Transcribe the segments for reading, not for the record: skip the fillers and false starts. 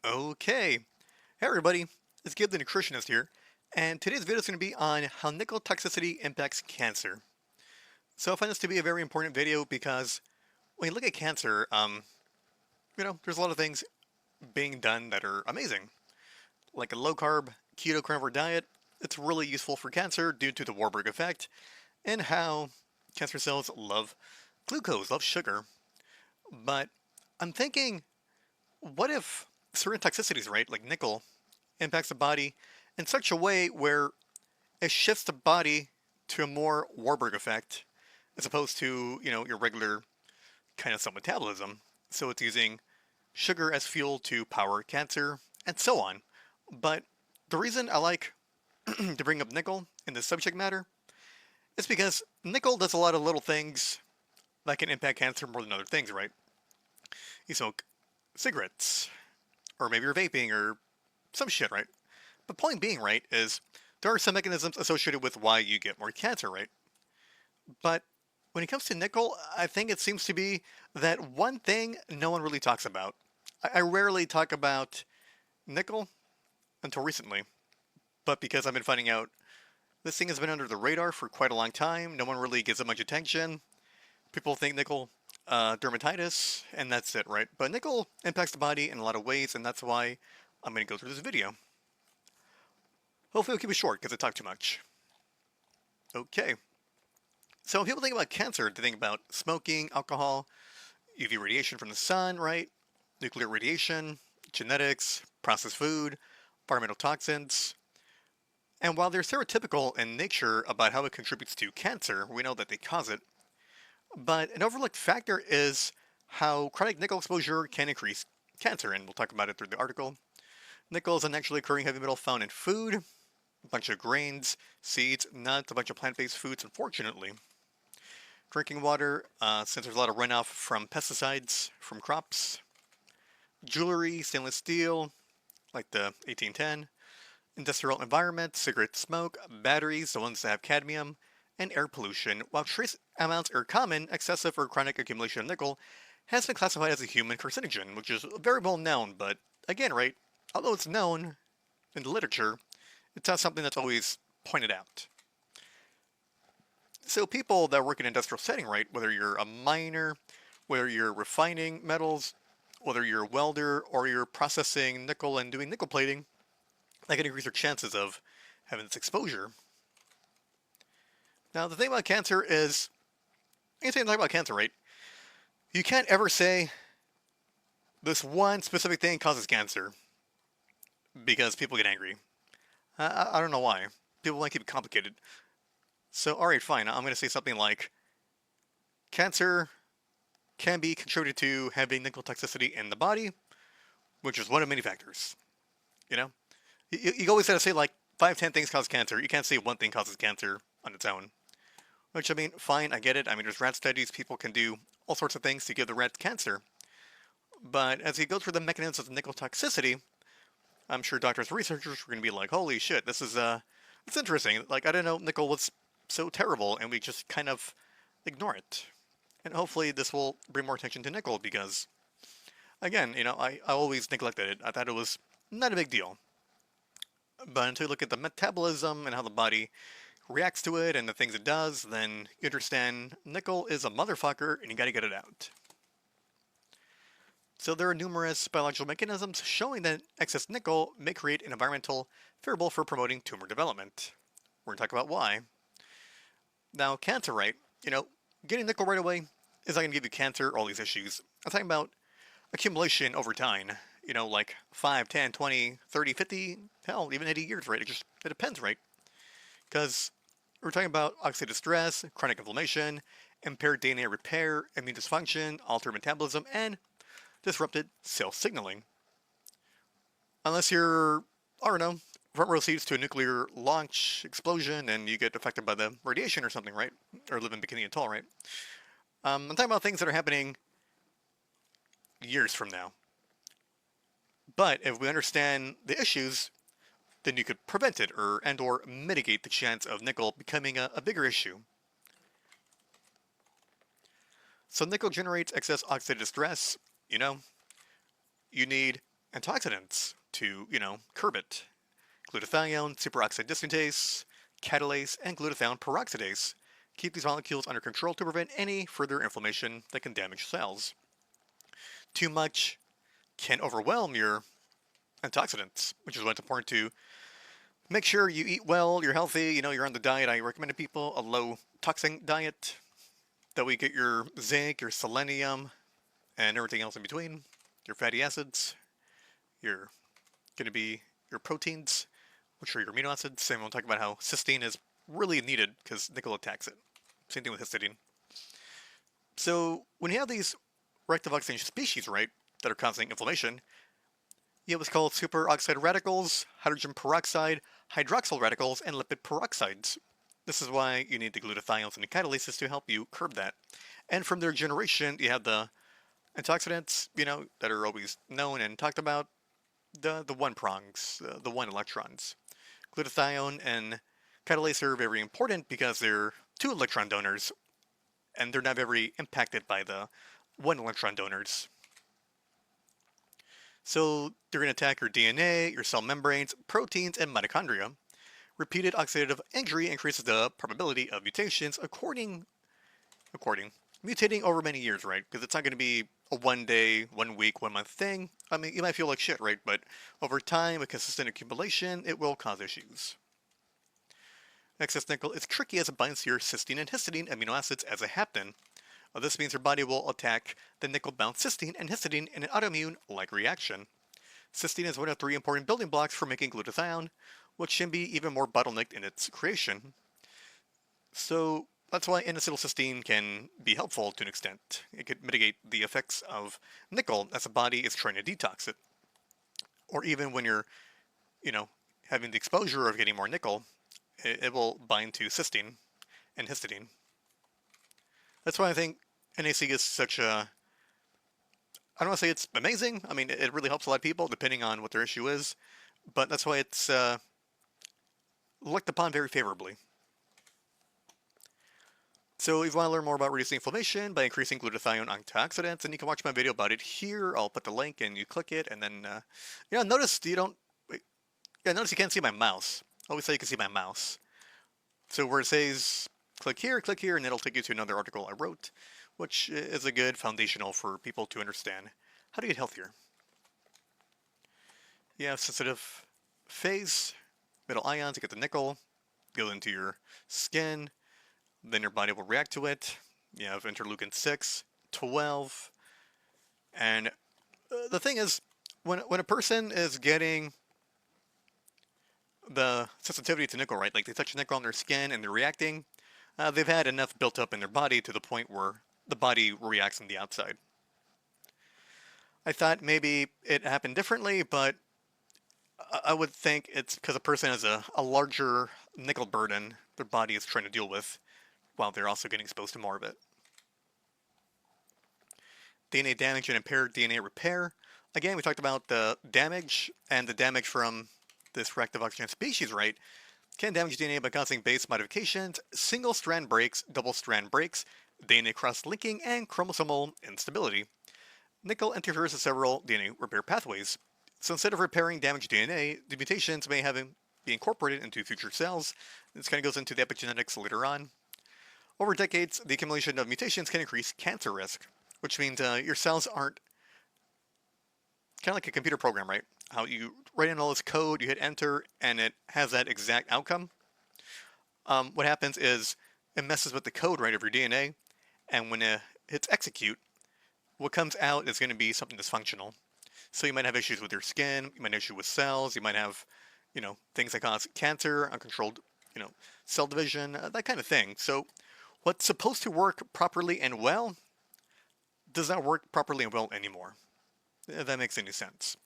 Okay. Hey everybody, it's Gib the Nutritionist here, and today's video is going to be on how nickel toxicity impacts cancer. So I find this to be a very important video because when you look at cancer, there's a lot of things being done that are amazing. Like a low-carb, keto carnivore diet, it's really useful for cancer due to the Warburg effect, and how cancer cells love glucose, love sugar. But I'm thinking, what if certain toxicities, right, like nickel, impacts the body in such a way where it shifts the body to a more Warburg effect as opposed to, your regular kind of cell metabolism. So it's using sugar as fuel to power cancer and so on. But the reason I like to bring up nickel in this subject matter is because nickel does a lot of little things that can impact cancer more than other things, right? You smoke cigarettes, or maybe you're vaping, or some shit, right? But point being, right, is there are some mechanisms associated with why you get more cancer, right? But when it comes to nickel, I think it seems to be that one thing no one really talks about. I rarely talk about nickel until recently, but because I've been finding out this thing has been under the radar for quite a long time, no one really gives it much attention. People think nickel dermatitis, and that's it, right? But nickel impacts the body in a lot of ways, and that's why I'm going to go through this video. Hopefully, I'll keep it short because I talk too much. Okay. So when people think about cancer, they think about smoking, alcohol, UV radiation from the sun, right? Nuclear radiation, genetics, processed food, environmental toxins. And while they're stereotypical in nature about how it contributes to cancer, we know that they cause it. But an overlooked factor is how chronic nickel exposure can increase cancer, and we'll talk about it through the article. Nickel is a naturally occurring heavy metal found in food, a bunch of grains, seeds, nuts, a bunch of plant-based foods, unfortunately. Drinking water, since there's a lot of runoff from pesticides from crops. Jewelry, stainless steel, like the 1810. Industrial environment, cigarette smoke, batteries, the ones that have cadmium, and air pollution. While trace amounts are common, excessive or chronic accumulation of nickel has been classified as a human carcinogen, which is very well known, but again, right, although it's known in the literature, it's not something that's always pointed out. So people that work in an industrial setting, right, whether you're a miner, whether you're refining metals, whether you're a welder, or you're processing nickel and doing nickel plating, that can increase your chances of having this exposure. Now, the thing about cancer is, anytime you talk about cancer, right, you can't ever say this one specific thing causes cancer because people get angry. I don't know why. People want to keep it complicated. So, alright, fine. I'm going to say something like cancer can be contributed to having nickel toxicity in the body, which is one of many factors. You know? You always got to say like 5, 10 things cause cancer. You can't say one thing causes cancer on its own. Which, I mean, fine, I get it. I mean, there's rat studies. People can do all sorts of things to give the rat cancer. But as you go through the mechanisms of nickel toxicity, I'm sure doctors and researchers are going to be like, holy shit, this is, it's interesting. Like, I didn't know nickel was so terrible, and we just kind of ignore it. And hopefully this will bring more attention to nickel because, again, I always neglected it. I thought it was not a big deal. But until you look at the metabolism and how the body reacts to it and the things it does, then you understand nickel is a motherfucker and you gotta get it out. So there are numerous biological mechanisms showing that excess nickel may create an environmental favorable for promoting tumor development. We're gonna talk about why. Now, cancer, right? Getting nickel right away is not gonna give you cancer or all these issues. I'm talking about accumulation over time. Like 5, 10, 20, 30, 50, hell, even 80 years, right? It depends, right? Because we're talking about oxidative stress, chronic inflammation, impaired DNA repair, immune dysfunction, altered metabolism, and disrupted cell signaling. Unless you're, I don't know, front row seats to a nuclear launch explosion and you get affected by the radiation or something, right? Or live in Bikini Atoll, right? I'm talking about things that are happening years from now. But if we understand the issues, then you could prevent it or mitigate the chance of nickel becoming a bigger issue. So nickel generates excess oxidative stress. You need antioxidants to, curb it. Glutathione, superoxide dismutase, catalase, and glutathione peroxidase. Keep these molecules under control to prevent any further inflammation that can damage cells. Too much can overwhelm your antioxidants, which is why it's important to make sure you eat well, you're healthy, you're on the diet. I recommend to people a low toxin diet. That way you get your zinc, your selenium, and everything else in between. Your fatty acids, your going to be your proteins, which are your amino acids. And we'll talk about how cysteine is really needed because nickel attacks it. Same thing with histidine. So when you have these reactive oxidation species, right, that are causing inflammation, you have what's called superoxide radicals, hydrogen peroxide, hydroxyl radicals, and lipid peroxides. This is why you need the glutathiones and the catalases to help you curb that. And from their generation, you have the antioxidants, that are always known and talked about, the one prongs, the one electrons. Glutathione and catalase are very important because they're two electron donors, and they're not very impacted by the one electron donors. So they're going to attack your DNA, your cell membranes, proteins, and mitochondria. Repeated oxidative injury increases the probability of mutations according mutating over many years, right? Because it's not going to be a 1 day, 1 week, 1 month thing. I mean, you might feel like shit, right? But over time, with consistent accumulation, it will cause issues. Excess nickel is tricky as it binds to your cysteine and histidine amino acids as a hapten. This means your body will attack the nickel-bound cysteine and histidine in an autoimmune-like reaction. Cysteine is one of 3 important building blocks for making glutathione, which can be even more bottlenecked in its creation. So that's why N-acetylcysteine can be helpful to an extent. It could mitigate the effects of nickel as the body is trying to detox it. Or even when you're, having the exposure of getting more nickel, it will bind to cysteine and histidine. That's why I think NAC is such a... I don't want to say it's amazing. I mean, it really helps a lot of people depending on what their issue is. But that's why it's looked upon very favorably. So if you want to learn more about reducing inflammation by increasing glutathione antioxidants, then you can watch my video about it here. I'll put the link and you click it, and then, notice you don't... notice you can't see my mouse. I always say you can see my mouse. So where it says click here, and it'll take you to another article I wrote, which is a good foundational for people to understand how to get healthier. You have sensitive phase, metal ions, you get the nickel, go into your skin, then your body will react to it. You have interleukin 6, 12, and the thing is, when a person is getting the sensitivity to nickel, right, like they touch nickel on their skin and they're reacting, they've had enough built up in their body to the point where the body reacts on the outside. I thought maybe it happened differently, but I would think it's because a person has a larger nickel burden their body is trying to deal with, while they're also getting exposed to more of it. DNA damage and impaired DNA repair. Again, we talked about the damage, and the damage from this reactive oxygen species, right, can damage DNA by causing base modifications, single-strand breaks, double-strand breaks, DNA cross-linking, and chromosomal instability. Nickel interferes with several DNA repair pathways. So instead of repairing damaged DNA, the mutations may be incorporated into future cells. This kind of goes into the epigenetics later on. Over decades, the accumulation of mutations can increase cancer risk, which means your cells aren't kind of like a computer program, right? How you write in all this code, you hit enter, and it has that exact outcome. What happens is it messes with the code, right, of your DNA, and when it hits execute, what comes out is going to be something dysfunctional. So you might have issues with your skin, you might have issues with cells, you might have, things that cause cancer, uncontrolled, cell division, that kind of thing. So what's supposed to work properly and well does not work properly and well anymore, if that makes any sense.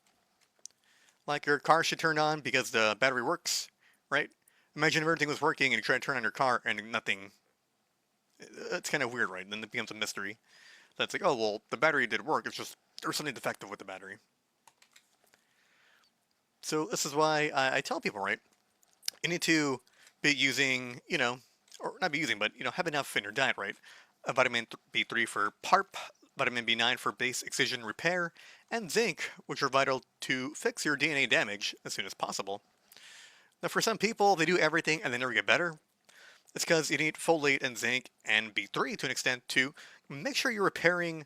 Like your car should turn on because the battery works, right? Imagine if everything was working and you try to turn on your car and nothing. It's kind of weird, right? Then it becomes a mystery. That's like, oh, well, the battery did work. It's just there's something defective with the battery. So this is why I tell people, right? You need to be using, or not be using, but, have enough in your diet, right? Vitamin B3 for PARP, vitamin B9 for base excision repair, and zinc, which are vital to fix your DNA damage as soon as possible. Now, for some people, they do everything and they never get better. It's because you need folate and zinc and B3 to an extent to make sure you're repairing,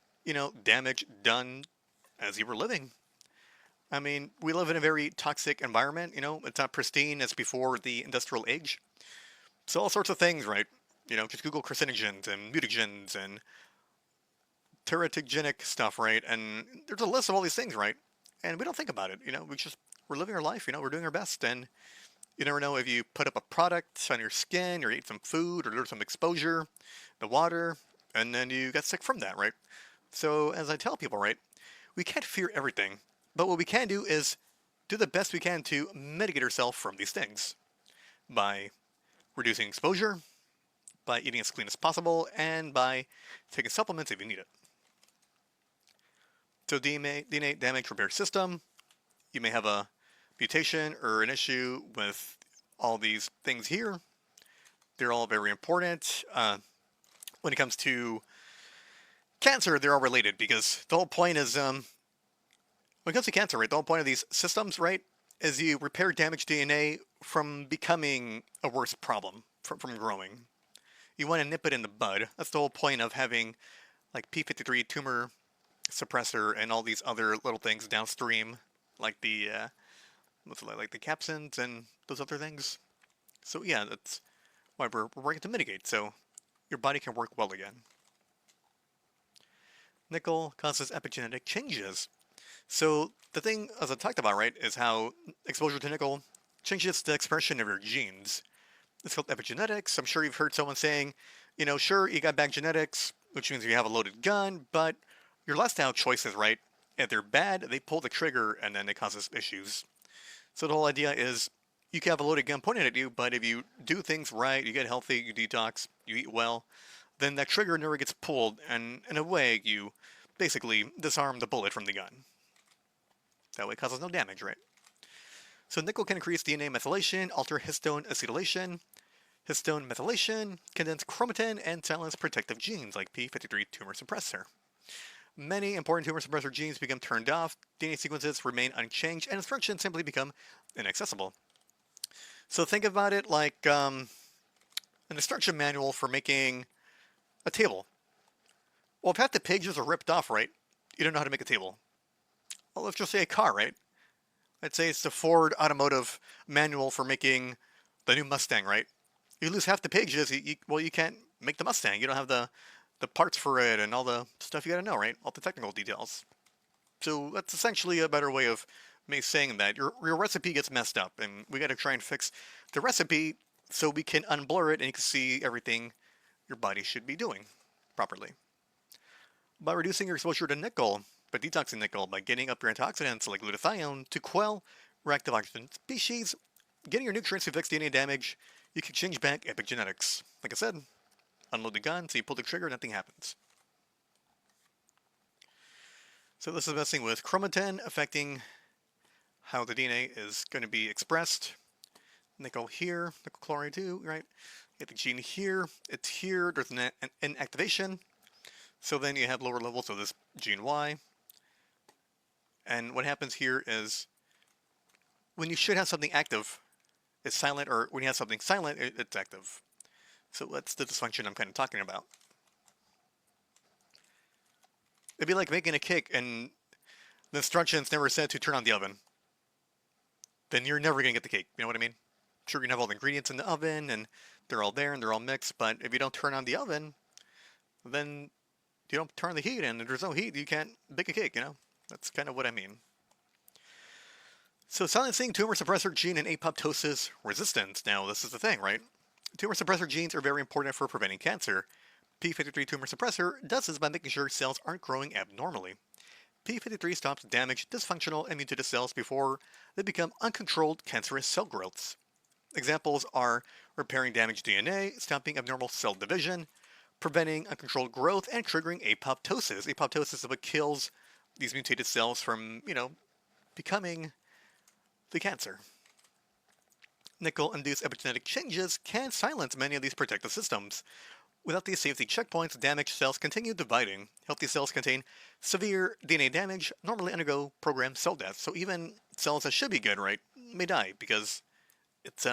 damage done as you were living. I mean, we live in a very toxic environment, it's not pristine as before the industrial age. So all sorts of things, right? Just Google carcinogens and mutagens and teratogenic stuff, right? And there's a list of all these things, right? And we don't think about it, we're living our life, we're doing our best, and you never know if you put up a product on your skin or eat some food or there's some exposure, the water, and then you get sick from that, right? So as I tell people, right, we can't fear everything, but what we can do is do the best we can to mitigate ourselves from these things by reducing exposure, by eating as clean as possible, and by taking supplements if you need it. So DNA damage repair system, you may have a mutation or an issue with all these things here. They're all very important. When it comes to cancer, they're all related because the whole point is, when it comes to cancer, right, the whole point of these systems, right, is you repair damaged DNA from becoming a worse problem, from growing. You want to nip it in the bud. That's the whole point of having like P53 tumor suppressor and all these other little things downstream, like the like the capsins and those other things. So yeah, that's why we're working to mitigate, so your body can work well again. Nickel causes epigenetic changes. So the thing, as I talked about, right, is how exposure to nickel changes the expression of your genes. It's called epigenetics. I'm sure you've heard someone saying, sure, you got bad genetics, which means you have a loaded gun, but your lifestyle choices, right, if they're bad, they pull the trigger and then it causes issues. So the whole idea is you can have a loaded gun pointed at you, but if you do things right, you get healthy, you detox, you eat well, then that trigger never gets pulled, and in a way, you basically disarm the bullet from the gun. That way it causes no damage, right? So nickel can increase DNA methylation, alter histone acetylation. Histone methylation, condense chromatin, and silence protective genes like P53 tumor suppressor. Many important tumor suppressor genes become turned off, DNA sequences remain unchanged, and instructions simply become inaccessible. So think about it like an instruction manual for making a table. Well, if half the pages are ripped off, right, you don't know how to make a table. Well, let's just say a car, right? Let's say it's the Ford Automotive manual for making the new Mustang, right? You lose half the pages, you can't make the Mustang. You don't have the parts for it and all the stuff you gotta know, right? All the technical details. So that's essentially a better way of me saying that. Your recipe gets messed up, and we gotta try and fix the recipe so we can unblur it and you can see everything your body should be doing properly. By reducing your exposure to nickel, by detoxing nickel, by getting up your antioxidants like glutathione to quell reactive oxygen species, getting your nutrients to fix DNA damage, you can change back epigenetics. Like I said, unload the gun, so you pull the trigger, nothing happens. So this is messing with chromatin, affecting how the DNA is going to be expressed. Nickel here, nickel chloride too, right? You have the gene here, it's here, there's an inactivation. So then you have lower levels of this gene Y. And what happens here is when you should have something active, it's silent, or when you have something silent, it's active. So that's the dysfunction I'm kind of talking about. It'd be like making a cake and the instructions never said to turn on the oven. Then you're never going to get the cake, you know what I mean? Sure, you can have all the ingredients in the oven and they're all there and they're all mixed, but if you don't turn on the oven, then you don't turn on the heat, and if there's no heat, you can't bake a cake, That's kind of what I mean. So silencing tumor suppressor gene and apoptosis resistance. Now, this is the thing, right? Tumor suppressor genes are very important for preventing cancer. P53 tumor suppressor does this by making sure cells aren't growing abnormally. P53 stops damaged, dysfunctional, and mutated cells before they become uncontrolled cancerous cell growths. Examples are repairing damaged DNA, stopping abnormal cell division, preventing uncontrolled growth, and triggering apoptosis. Apoptosis is what kills these mutated cells from, becoming the cancer. Nickel-induced epigenetic changes can silence many of these protective systems. Without these safety checkpoints, damaged cells continue dividing. Healthy cells contain severe DNA damage, normally undergo programmed cell death. So even cells that should be good, right, may die because it's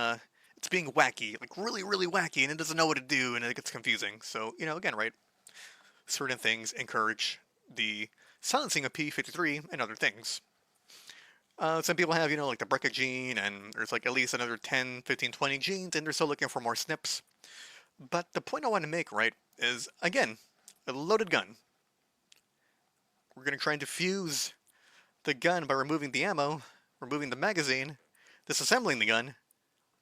being wacky, like really wacky, and it doesn't know what to do, and it gets confusing. So again, right, certain things encourage the silencing of p53 and other things. Some people have, like the BRCA gene, and there's like at least another 10, 15, 20 genes, and they're still looking for more SNPs. But the point I want to make, right, is, again, a loaded gun. We're going to try and defuse the gun by removing the ammo, removing the magazine, disassembling the gun,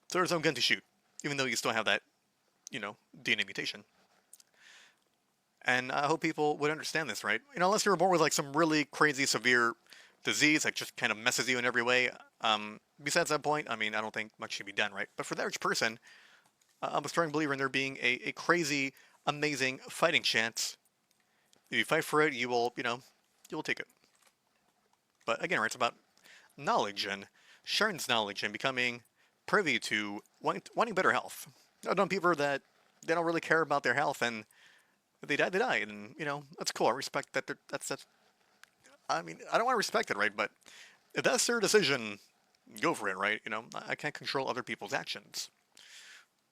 so there's no gun to shoot, even though you still have that, DNA mutation. And I hope people would understand this, right? Unless you're born with like some really crazy severe disease that just kind of messes you in every way. Besides that point, I don't think much should be done, right? But for the average person, I'm a strong believer in there being a crazy, amazing fighting chance. If you fight for it, you will take it. But again, right, it's about knowledge and sharing this knowledge and becoming privy to wanting better health. I've known people that they don't really care about their health, and if they die, and that's cool. I respect that. That's. I don't want to respect it, right? But if that's their decision, go for it, right? I can't control other people's actions.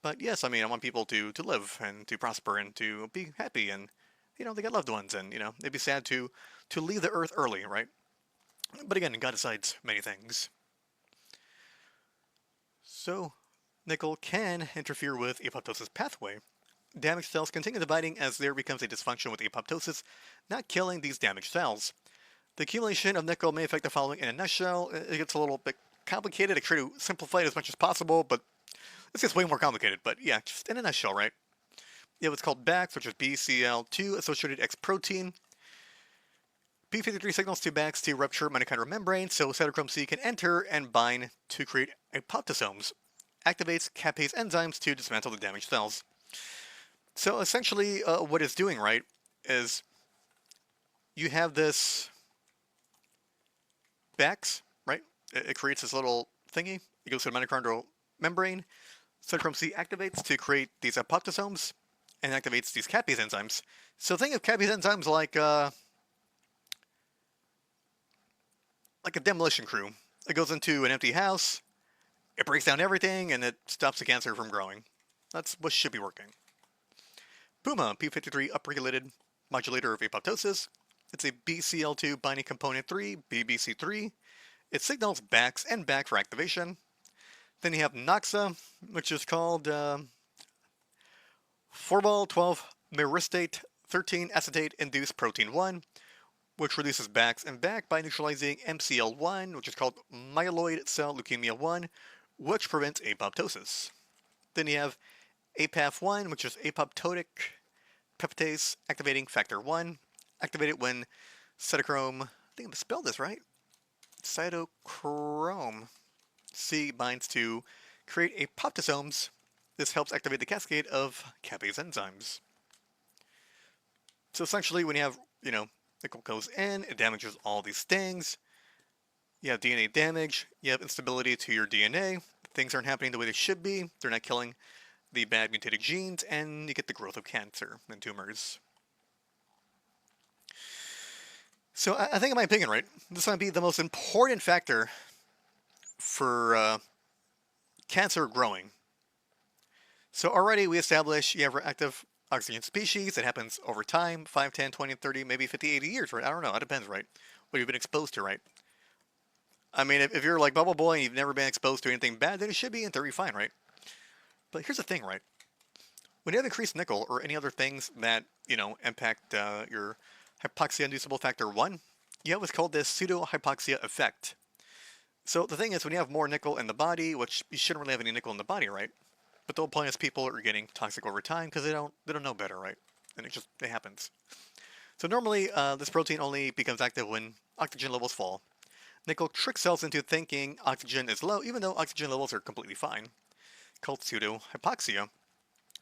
But yes, I want people to live and to prosper and to be happy, and they got loved ones, and they'd be sad to leave the earth early, right? But again, God decides many things. So, nickel can interfere with apoptosis pathway. Damaged cells continue dividing as there becomes a dysfunction with apoptosis, not killing these damaged cells. The accumulation of nickel may affect the following in a nutshell. It gets a little bit complicated. I try to simplify it as much as possible, but this gets way more complicated. But yeah, just in a nutshell, right? You have what's called BAX, which is BCL2 associated X protein. P53 signals to BAX to rupture mitochondrial membrane, so cytochrome C can enter and bind to create apoptosomes. Activates caspase enzymes to dismantle the damaged cells. So essentially, what it's doing, right, is you have this BAX, right? It creates this little thingy. It goes to the mitochondrial membrane. Cytochrome C activates to create these apoptosomes and activates these caspase enzymes. So think of caspase enzymes like a demolition crew. It goes into an empty house, it breaks down everything, and it stops the cancer from growing. That's what should be working. Puma, P53 upregulated modulator of apoptosis. It's a BCL2 binding component 3, BBC3. It signals BAX and BAC for activation. Then you have NOXA, which is called Forbol 12 myristate 13 acetate induced protein 1, which reduces BAX and BAC by neutralizing MCL1, which is called myeloid cell leukemia 1, which prevents apoptosis. Then you have APAF1, which is apoptotic peptidase activating factor 1, activated when cytochrome, I think I spelled this right, cytochrome C binds to create apoptosomes. This helps activate the cascade of caspase enzymes. So essentially, when you have, nickel goes in, it damages all these things. You have DNA damage, you have instability to your DNA, things aren't happening the way they should be, they're not killing the bad mutated genes, and you get the growth of cancer and tumors. So I think, in my opinion, right, this might be the most important factor for cancer growing. So already we established you have reactive oxygen species. It happens over time, 5, 10, 20, 30, maybe 50, 80 years, right? I don't know. It depends, right? What you've been exposed to, right? If you're like Bubble Boy and you've never been exposed to anything bad, then it should be, in theory, fine, right? But here's the thing, right? When you have increased nickel or any other things that, impact your hypoxia-inducible factor 1, you have what's called this pseudo-hypoxia effect. So the thing is, when you have more nickel in the body, which you shouldn't really have any nickel in the body, right? But the whole point is people are getting toxic over time because they don't know better, right? And it happens. So normally, this protein only becomes active when oxygen levels fall. Nickel tricks cells into thinking oxygen is low, even though oxygen levels are completely fine, called pseudo-hypoxia.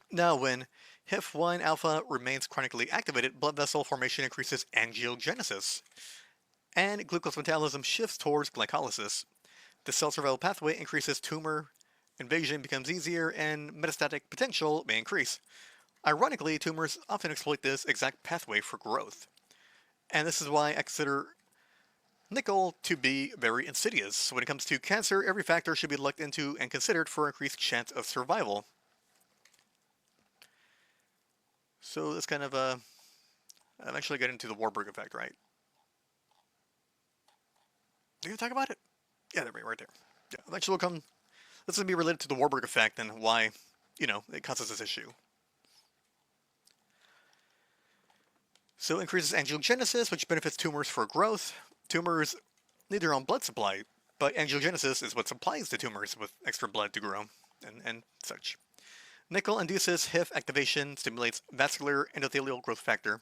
Now, when HIF-1 alpha remains chronically activated, blood vessel formation increases angiogenesis, and glucose metabolism shifts towards glycolysis. The cell survival pathway increases, tumor invasion becomes easier, and metastatic potential may increase. Ironically, tumors often exploit this exact pathway for growth. And this is why I consider nickel to be very insidious. So when it comes to cancer, every factor should be looked into and considered for increased chance of survival. So this kind of eventually get into the Warburg effect, right? Did you talk about it? Yeah, there, right there. Yeah, eventually will come. This will be related to the Warburg effect and why, it causes this issue. So increases angiogenesis, which benefits tumors for growth. Tumors need their own blood supply, but angiogenesis is what supplies the tumors with extra blood to grow, and such. Nickel induces HIF activation, stimulates vascular endothelial growth factor,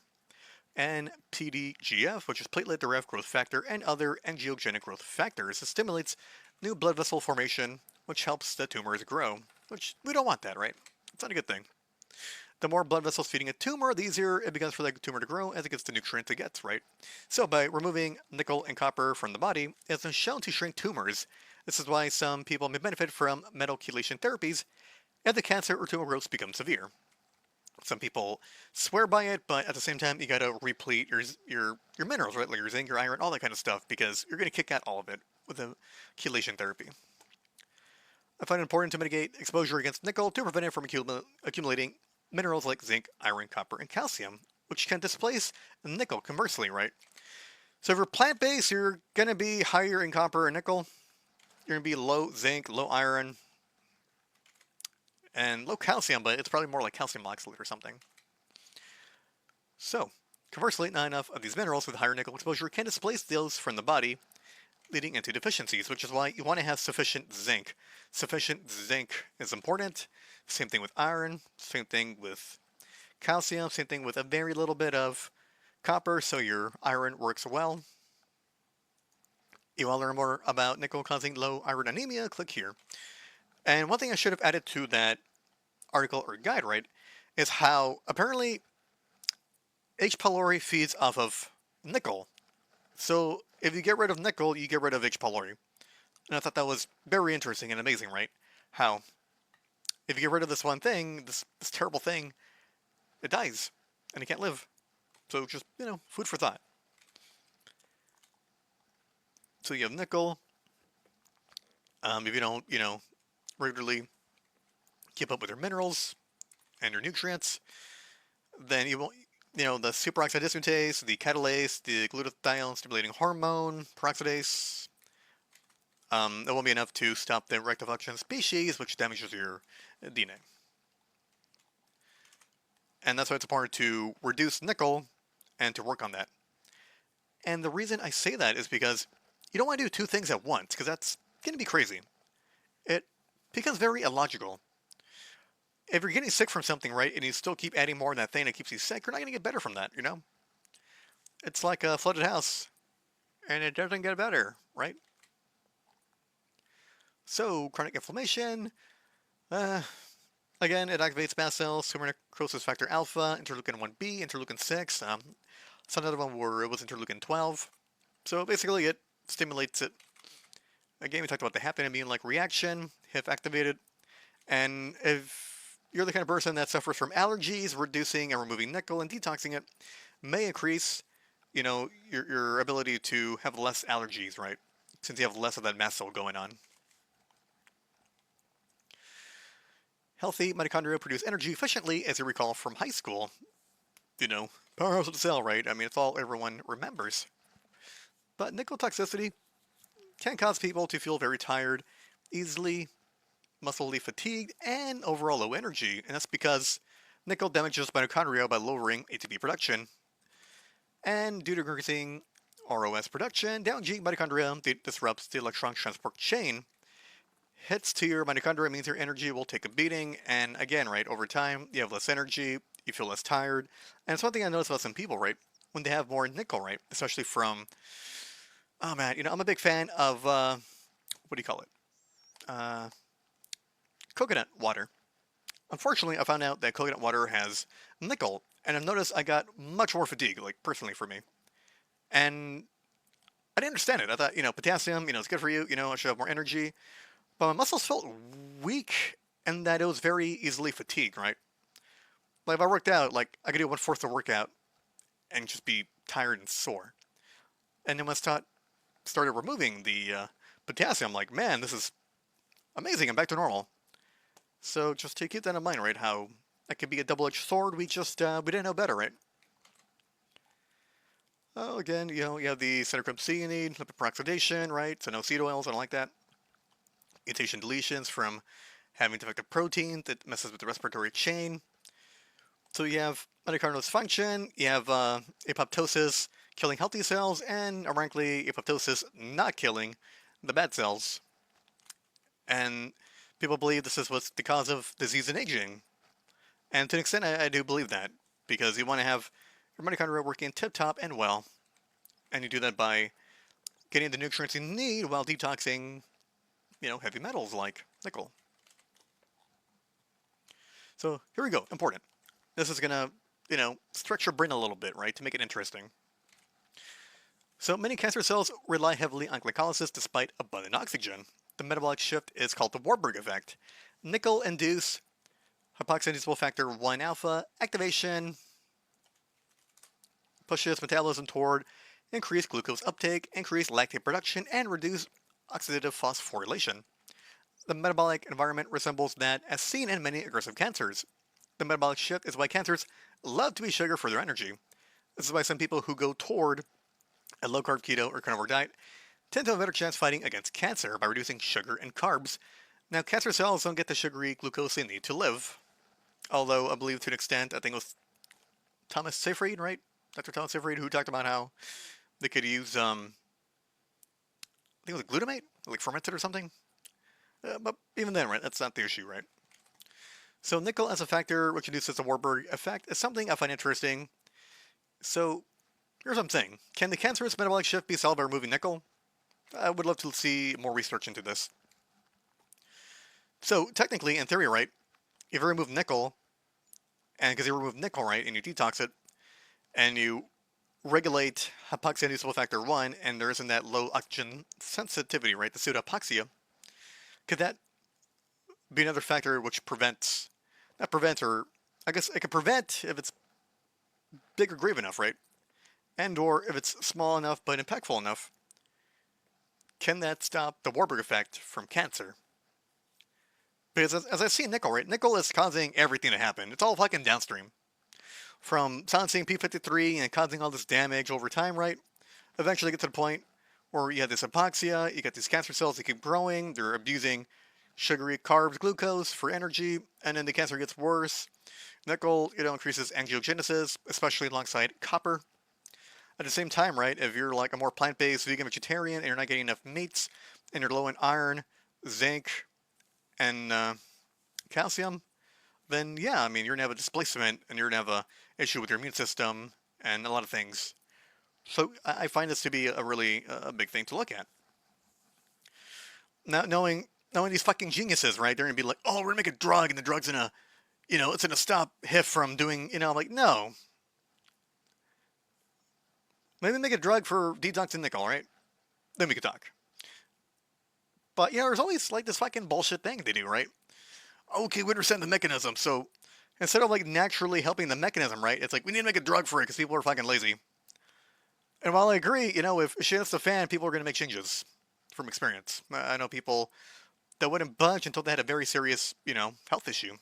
and PDGF, which is platelet-derived growth factor, and other angiogenic growth factors. It stimulates new blood vessel formation, which helps the tumors grow, which we don't want that, right? It's not a good thing. The more blood vessels feeding a tumor, the easier it becomes for the tumor to grow as it gets the nutrients it gets, right? So by removing nickel and copper from the body, it's been shown to shrink tumors. This is why some people may benefit from metal chelation therapies if the cancer or tumor growths become severe. Some people swear by it, but at the same time, you gotta replete your minerals, right? Like your zinc, your iron, all that kind of stuff, because you're gonna kick out all of it with a chelation therapy. I find it important to mitigate exposure against nickel to prevent it from accumulating minerals like zinc, iron, copper, and calcium, which can displace nickel conversely, right? So if you're plant-based, you're going to be higher in copper and nickel. You're going to be low zinc, low iron, and low calcium, but it's probably more like calcium oxalate or something. So, conversely, not enough of these minerals with higher nickel exposure can displace those from the body, leading into deficiencies, which is why you want to have sufficient zinc. Sufficient zinc is important. Same thing with iron, same thing with calcium, same thing with a very little bit of copper, so your iron works well. You want to learn more about nickel causing low iron anemia? Click here. And one thing I should have added to that article or guide, right, is how apparently H. pylori feeds off of nickel. So if you get rid of nickel, you get rid of H. pylori. And I thought that was very interesting and amazing, right? How if you get rid of this one thing, this terrible thing, it dies, and it can't live. So just, food for thought. So you have nickel. If you don't, regularly keep up with your minerals and your nutrients, then you won't, the superoxide dismutase, the catalase, the glutathione stimulating hormone, peroxidase, it won't be enough to stop the rectifunction species, which damages your DNA. And that's why it's important to reduce nickel and to work on that. And the reason I say that is because you don't want to do two things at once, because that's going to be crazy. It becomes very illogical. If you're getting sick from something, right, and you still keep adding more of that thing that keeps you sick, you're not going to get better from that, It's like a flooded house, and it doesn't get better, right? So, chronic inflammation, again, it activates mast cells, tumor necrosis factor alpha, interleukin 1b, interleukin 6, some other one where it was interleukin 12. So basically it stimulates it. Again, we talked about the happen immune-like reaction, HIF activated, and if you're the kind of person that suffers from allergies, reducing and removing nickel and detoxing it may increase, your ability to have less allergies, right? Since you have less of that mast cell going on. Healthy mitochondria produce energy efficiently, as you recall from high school. Powerhouse of the cell, right? I mean, it's all everyone remembers. But nickel toxicity can cause people to feel very tired, easily, muscly fatigued, and overall low energy. And that's because nickel damages mitochondria by lowering ATP production. And due to increasing ROS production, damaging mitochondria disrupts the electron transport chain. Hits to your mitochondria means your energy will take a beating, and again, right, over time, you have less energy, you feel less tired, and it's one thing I notice about some people, right, when they have more nickel, right, especially from, oh man, I'm a big fan of, what do you call it, coconut water. Unfortunately, I found out that coconut water has nickel, and I've noticed I got much more fatigue, like, personally for me, and I didn't understand it. I thought, potassium, it's good for you, I should have more energy. But my muscles felt weak and that it was very easily fatigued, right? Like if I worked out, like I could do 1/4 the workout and just be tired and sore. And then when I started removing the potassium, I'm like, man, this is amazing. I'm back to normal. So just to keep that in mind, right? How that could be a double-edged sword. We just we didn't know better, right? Oh, again, you have the cytochrome-C lipid peroxidation, right? So no seed oils, I don't like that. Mutation deletions from having defective protein that messes with the respiratory chain. So you have mitochondrial dysfunction, you have apoptosis killing healthy cells, and ironically, apoptosis not killing the bad cells. And people believe this is what's the cause of disease and aging. And to an extent, I do believe that, because you want to have your mitochondria working tip-top and well, and you do that by getting the nutrients you need while detoxing, heavy metals like nickel. So here we go, important. This is gonna, stretch your brain a little bit, right, to make it interesting. So many cancer cells rely heavily on glycolysis despite abundant oxygen. The metabolic shift is called the Warburg effect. Nickel-induced hypoxia-inducible factor 1 alpha activation pushes metabolism toward increased glucose uptake, increased lactate production, and reduced oxidative phosphorylation. The metabolic environment resembles that as seen in many aggressive cancers. The metabolic shift is why cancers love to be sugar for their energy. This is why some people who go toward a low-carb keto or carnivore diet tend to have a better chance fighting against cancer by reducing sugar and carbs. Now, cancer cells don't get the sugary glucose they need to live. Although, I believe to an extent, I think it was Thomas Seyfried, right? Dr. Thomas Seyfried, who talked about how they could use, I think it was glutamate, like fermented or something. But even then, right, that's not the issue, right? So nickel as a factor which induces the Warburg effect is something I find interesting. So here's what I'm saying. Can the cancerous metabolic shift be solved by removing nickel? I would love to see more research into this. So technically, in theory, right, if you remove nickel, and because you remove nickel, right, and you detox it, and you regulate hypoxia-inducible factor 1, and there isn't that low oxygen sensitivity, right, the pseudohypoxia, could that be another factor which prevents, not prevents, or I guess it could prevent if it's big or grave enough, right? And or if it's small enough but impactful enough, can that stop the Warburg effect from cancer? Because as I see nickel, right, nickel is causing everything to happen. It's all fucking downstream. From silencing P53 and causing all this damage over time, right? Eventually get to the point where you have this hypoxia, you get these cancer cells that keep growing, they're abusing sugary carbs, glucose for energy, and then the cancer gets worse. Nickel, increases angiogenesis, especially alongside copper. At the same time, right, if you're like a more plant-based vegan vegetarian and you're not getting enough meats, and you're low in iron, zinc, and calcium, then yeah, I mean, you're going to have a displacement, and you're going to have a issue with your immune system, and a lot of things. So I find this to be a really big thing to look at. Now, knowing these fucking geniuses, right, they're going to be like, oh, we're going to make a drug, and the drug's going to, it's going to stop HIF from doing, like, no. Maybe make a drug for detoxing nickel, right? Then we could talk. But, there's always, like, this fucking bullshit thing they do, right? Okay, we understand the mechanism, so instead of, like, naturally helping the mechanism, right, it's like, we need to make a drug for it because people are fucking lazy. And while I agree, if shit hits the fan, people are going to make changes from experience. I know people that wouldn't budge until they had a very serious, health issue.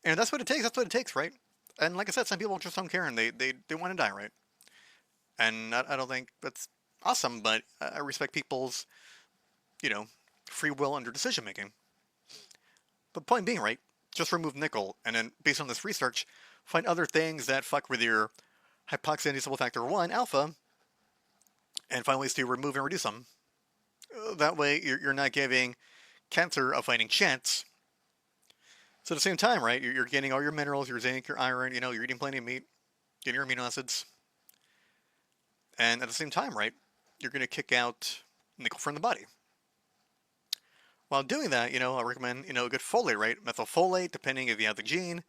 And that's what it takes, right? And like I said, some people just don't care and they want to die, right? And I don't think that's awesome, but I respect people's, free will under decision making. But point being, right, just remove nickel, and then based on this research, find other things that fuck with your hypoxia-inducible factor 1 alpha, and find ways to remove and reduce them. That way, you're not giving cancer a fighting chance. So at the same time, right, you're getting all your minerals, your zinc, your iron, you're eating plenty of meat, getting your amino acids. And at the same time, right, you're going to kick out nickel from the body. While doing that, I recommend, a good folate, right? Methylfolate, depending if you have the gene.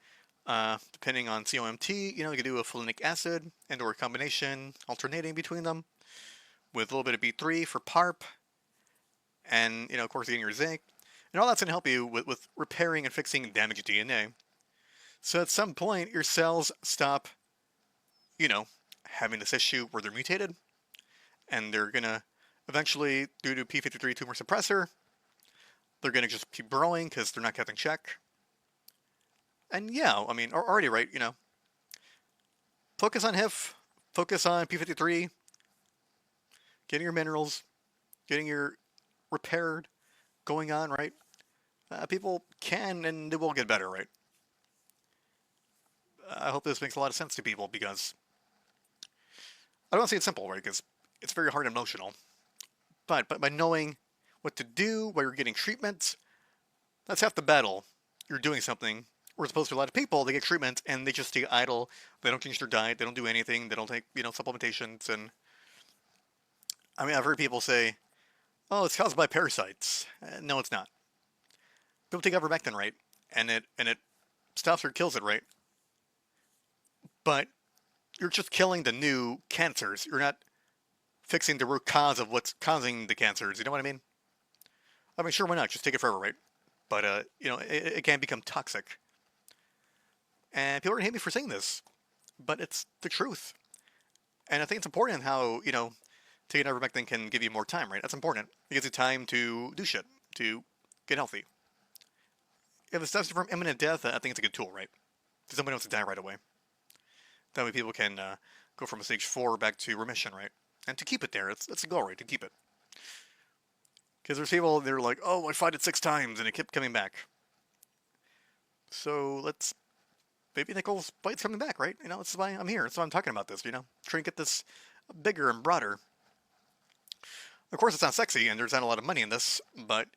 Depending on COMT, you can do a folinic acid and or a combination alternating between them with a little bit of B3 for PARP. And, of course, getting your zinc. And all that's going to help you with repairing and fixing damaged DNA. So at some point, your cells stop, you know, having this issue where they're mutated, and they're gonna eventually, due to p53 tumor suppressor, they're gonna just keep growing because they're not kept in check. And yeah, I mean, already right, focus on HIF, focus on p53, getting your minerals, getting your repaired going on, right? People can and they will get better, right? I hope this makes a lot of sense to people because I don't want to say it's simple, right? Because it's very hard and emotional. But by knowing what to do while you're getting treatment, that's half the battle. You're doing something. Whereas opposed to a lot of people, they get treatment and they just stay idle. They don't change their diet. They don't do anything. They don't take, supplementations. And I mean, I've heard people say, "Oh, it's caused by parasites." No, it's not. People take ivermectin, right? And it stops or kills it, right? But you're just killing the new cancers. You're not fixing the root cause of what's causing the cancers. You know what I mean? I mean, sure, why not? Just take it forever, right? But it can become toxic. And people are gonna hate me for saying this, but it's the truth. And I think it's important how taking ivermectin can give you more time, right? That's important. It gives you time to do shit, to get healthy. If it stops you from imminent death, I think it's a good tool, right? Because nobody wants to die right away. That way people can go from a stage 4 back to remission, right? And to keep it there, it's a goal, right? To keep it. Because there's people, they're like, oh, I fought it 6 times and it kept coming back. So maybe Nichols' fight's coming back, right? That's why I'm here. That's why I'm talking about this, trying to get this bigger and broader. Of course, it's not sexy and there's not a lot of money in this, but,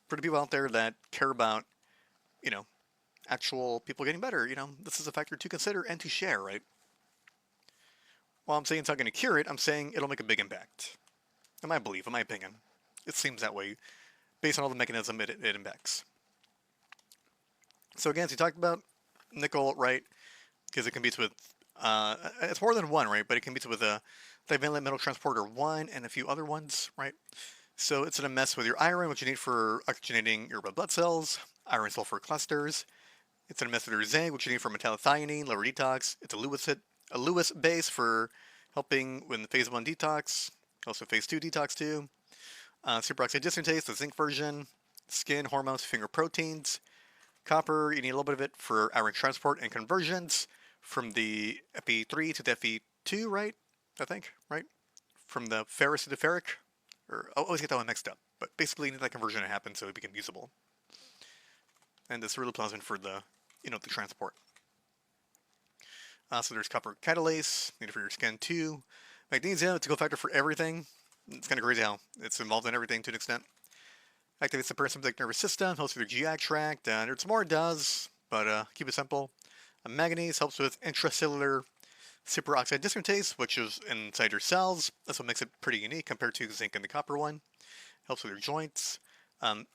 for the people out there that care about, you know, actual people getting better, this is a factor to consider and to share, right? While I'm saying it's not going to cure it, I'm saying it'll make a big impact. In my belief, in my opinion. It seems that way, based on all the mechanism it impacts. So again, as you talked about, nickel, right? Because it competes with, it's more than one, right? But it competes with a divalent metal transporter 1 and a few other ones, right? So it's going to mess with your iron, which you need for oxygenating your red blood cells, iron sulfur clusters. It's going to mess with your zinc, which you need for metallothionein, liver detox. It's a Lewis base for helping with the phase 1 detox, also phase 2 detox too. Superoxide dismutase, the zinc version. Skin, hormones, finger proteins. Copper, you need a little bit of it for iron transport and conversions from the Epi3 to the Fe2, right? I think, right? From the ferrous to the ferric. Or I always get that one mixed up. But basically, you need that conversion to happen so it become usable. And this ceruloplasmin for the, the transport. So there's copper catalase, needed for your skin too. Magnesium, it's a cofactor for everything. It's kind of crazy how it's involved in everything to an extent. Activates the parasympathetic nervous system, helps with your GI tract. There's more it does, but keep it simple. Manganese helps with intracellular superoxide dismutase, which is inside your cells. That's what makes it pretty unique compared to zinc and the copper one. Helps with your joints.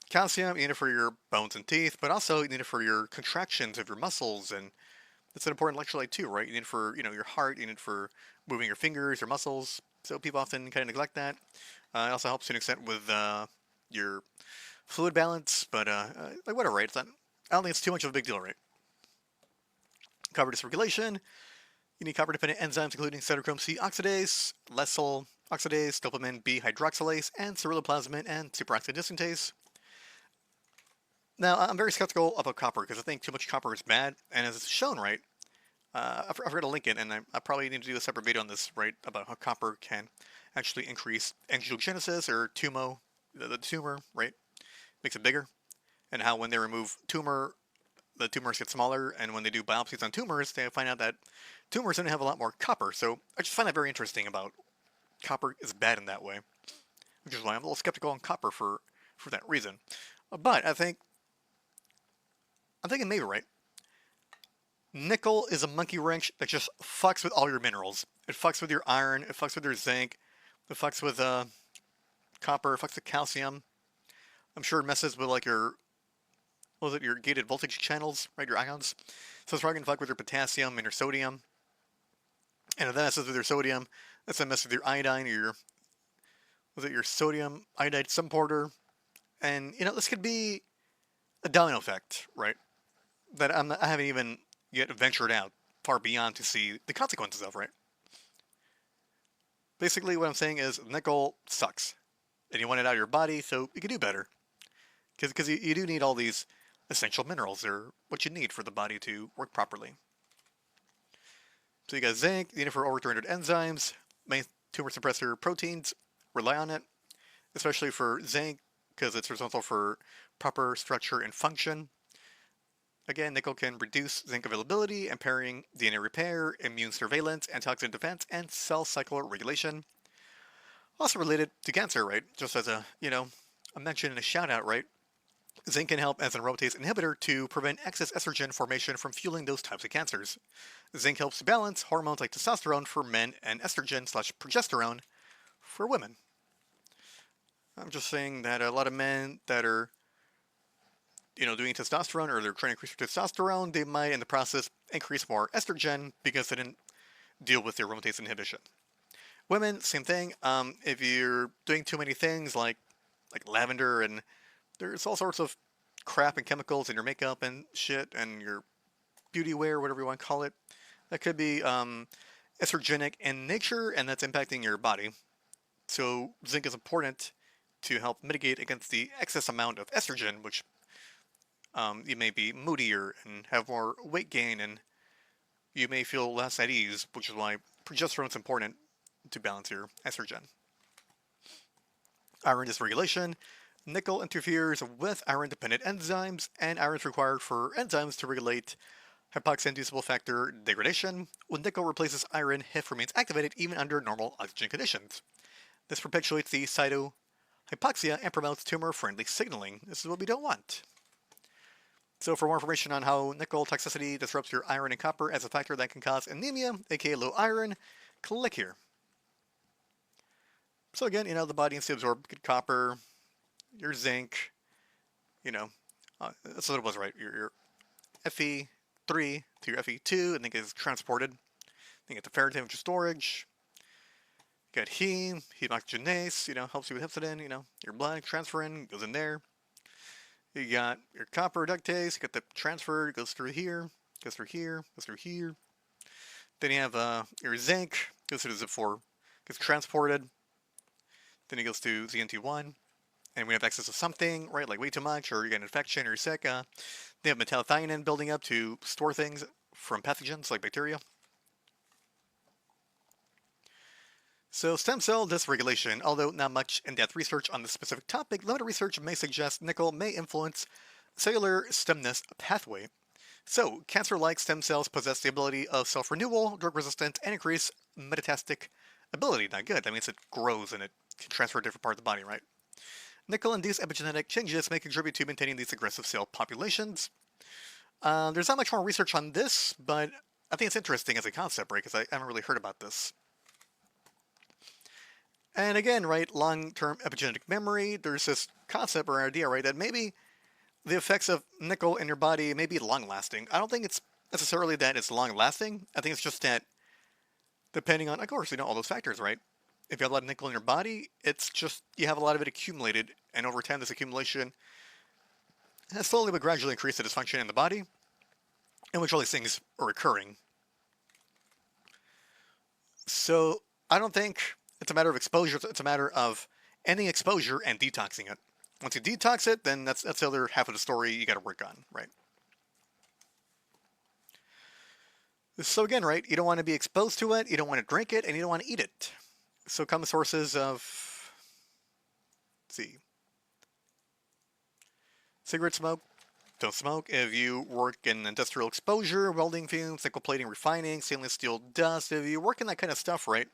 Calcium, you need it for your bones and teeth, but also you need it for your contractions of your muscles, and it's an important electrolyte too, right? You need it for your heart, you need it for moving your fingers, your muscles. So people often kind of neglect that. It also helps to an extent with your fluid balance, but like whatever, right? I don't think it's too much of a big deal, right? Copper dysregulation. You need copper-dependent enzymes including cytochrome C oxidase, lesyl oxidase, dopamine B hydroxylase, and ceruloplasmin and superoxide dismutase. Now, I'm very skeptical about copper because I think too much copper is bad, and as it's shown, right, I forgot to link it, and I probably need to do a separate video on this, right, about how copper can actually increase angiogenesis or the tumor, right, makes it bigger, and how when they remove the tumors get smaller, and when they do biopsies on tumors, they find out that tumors don't have a lot more copper. So I just find that very interesting about copper is bad in that way, which is why I'm a little skeptical on copper for that reason. But I'm thinking maybe right. Nickel is a monkey wrench that just fucks with all your minerals. It fucks with your iron, it fucks with your zinc, it fucks with copper, it fucks with calcium. I'm sure it messes with like your gated voltage channels, right? Your ions. So it's probably going to fuck with your potassium and your sodium. And if that messes with your sodium, that's going to mess with your iodine or your sodium iodide subporter. And, this could be a domino effect, right? that I haven't even yet ventured out far beyond to see the consequences of, right? Basically, what I'm saying is nickel sucks, and you want it out of your body so you can do better. Because you do need all these essential minerals. They're what you need for the body to work properly. So you got zinc, you need it for over 300 enzymes, main tumor suppressor proteins rely on it, especially for zinc because it's responsible for proper structure and function. Again, nickel can reduce zinc availability, impairing DNA repair, immune surveillance, antioxidant defense, and cell cycle regulation. Also related to cancer, right? Just as a mention and a shout out, right? Zinc can help as an aromatase inhibitor to prevent excess estrogen formation from fueling those types of cancers. Zinc helps to balance hormones like testosterone for men and estrogen/progesterone for women. I'm just saying that a lot of men that are, doing testosterone or they're trying to increase their testosterone, they might in the process increase more estrogen because they didn't deal with their aromatase inhibition. Women, same thing. If you're doing too many things like lavender and there's all sorts of crap and chemicals in your makeup and shit and your beauty wear, whatever you want to call it, that could be estrogenic in nature and that's impacting your body. So zinc is important to help mitigate against the excess amount of estrogen, which you may be moodier and have more weight gain and you may feel less at ease, which is why progesterone is important to balance your estrogen. Iron dysregulation. Nickel interferes with iron-dependent enzymes, and iron is required for enzymes to regulate hypoxia-inducible factor degradation. When nickel replaces iron, HIF remains activated even under normal oxygen conditions. This perpetuates the cytohypoxia and promotes tumor-friendly signaling. This is what we don't want. So for more information on how nickel toxicity disrupts your iron and copper as a factor that can cause anemia, aka low iron, click here. So again, the body needs to absorb good copper, your zinc, that's what it was, right? Your Fe3 to your Fe2, and then it gets transported. Then you get the ferritin, which is storage. You got heme oxygenase, helps you with hepcidin, your blood transferrin goes in there. You got your copper reductase, you got the transfer, goes through here, goes through here, goes through here. Then you have your zinc, goes through the zip4, gets transported. Then it goes to ZNT1. And we have excess of something, right, like way too much, or you get an infection, or you're sick. They have metallothionein building up to store things from pathogens like bacteria. So stem cell dysregulation, although not much in-depth research on this specific topic, limited research may suggest nickel may influence cellular stemness pathway. So, cancer-like stem cells possess the ability of self-renewal, drug resistance, and increased metastatic ability. Not good. That means it grows and it can transfer to different parts of the body, right? Nickel-induced epigenetic changes may contribute to maintaining these aggressive cell populations. There's not much more research on this, but I think it's interesting as a concept, right? Because I haven't really heard about this. And again, right, long-term epigenetic memory, there's this concept or idea, right, that maybe the effects of nickel in your body may be long-lasting. I don't think it's necessarily that it's long-lasting. I think it's just that, depending on, of course, all those factors, right? If you have a lot of nickel in your body, it's just you have a lot of it accumulated, and over time this accumulation has slowly but gradually increased the dysfunction in the body, in which all these things are occurring. So I don't think it's a matter of exposure, it's a matter of ending exposure and detoxing it. Once you detox it, then that's the other half of the story you got to work on, right? So again, right, you don't want to be exposed to it, you don't want to drink it, and you don't want to eat it. So common sources of, let's see, cigarette smoke, don't smoke. If you work in industrial exposure, welding fumes, nickel plating, refining, stainless steel dust, if you work in that kind of stuff, right,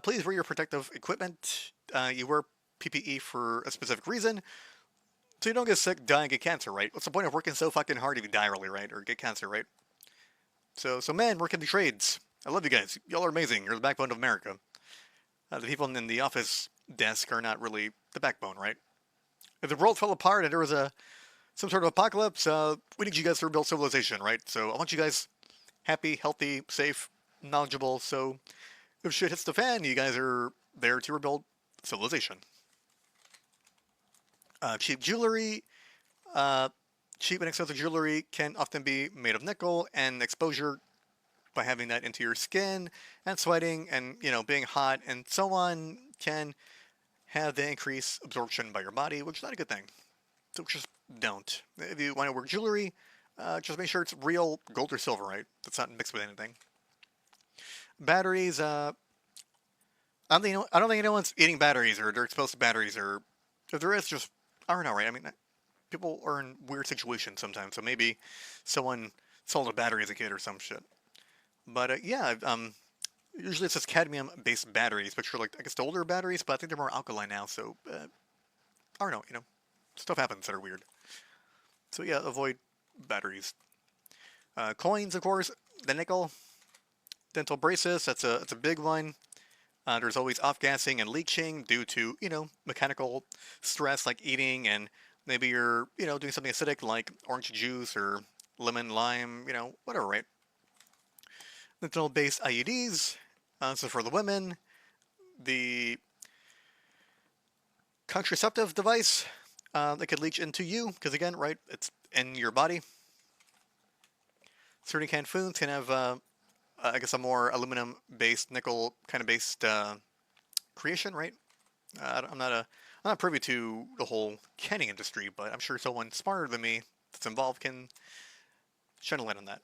please wear your protective equipment. You wear PPE for a specific reason, so you don't get sick, die, and get cancer, right? What's the point of working so fucking hard if you die early, right, or get cancer, right? So men, work in the trades. I love you guys. Y'all are amazing. You're the backbone of America. The people in the office desk are not really the backbone, right? If the world fell apart and there was some sort of apocalypse, we need you guys to rebuild civilization, right? So I want you guys happy, healthy, safe, knowledgeable, so if shit hits the fan, you guys are there to rebuild civilization. Cheap jewelry, cheap and expensive jewelry can often be made of nickel, and exposure by having that into your skin and sweating and being hot and so on can have the increased absorption by your body, which is not a good thing. So just don't. If you want to wear jewelry, just make sure it's real gold or silver, right? That's not mixed with anything. Batteries. I don't think anyone's eating batteries or they're exposed to batteries, or if there is, just I don't know, right? I mean, people are in weird situations sometimes, so maybe someone sold a battery as a kid or some shit. But yeah, usually it says cadmium-based batteries, which are like I guess the older batteries, but I think they're more alkaline now. So I don't know, stuff happens that are weird. So yeah, avoid batteries. Coins, of course, the nickel, dental braces. That's a big one. There's always off-gassing and leaching due to mechanical stress like eating, and maybe you're doing something acidic like orange juice or lemon, lime, whatever, right? Dental-based IUDs. So for the women, the contraceptive device that could leach into you, because again, right, it's in your body. Certain canned foods can have, I guess, a more aluminum-based, nickel kind of based creation, right? I'm not privy to the whole canning industry, but I'm sure someone smarter than me that's involved can shed a light on that.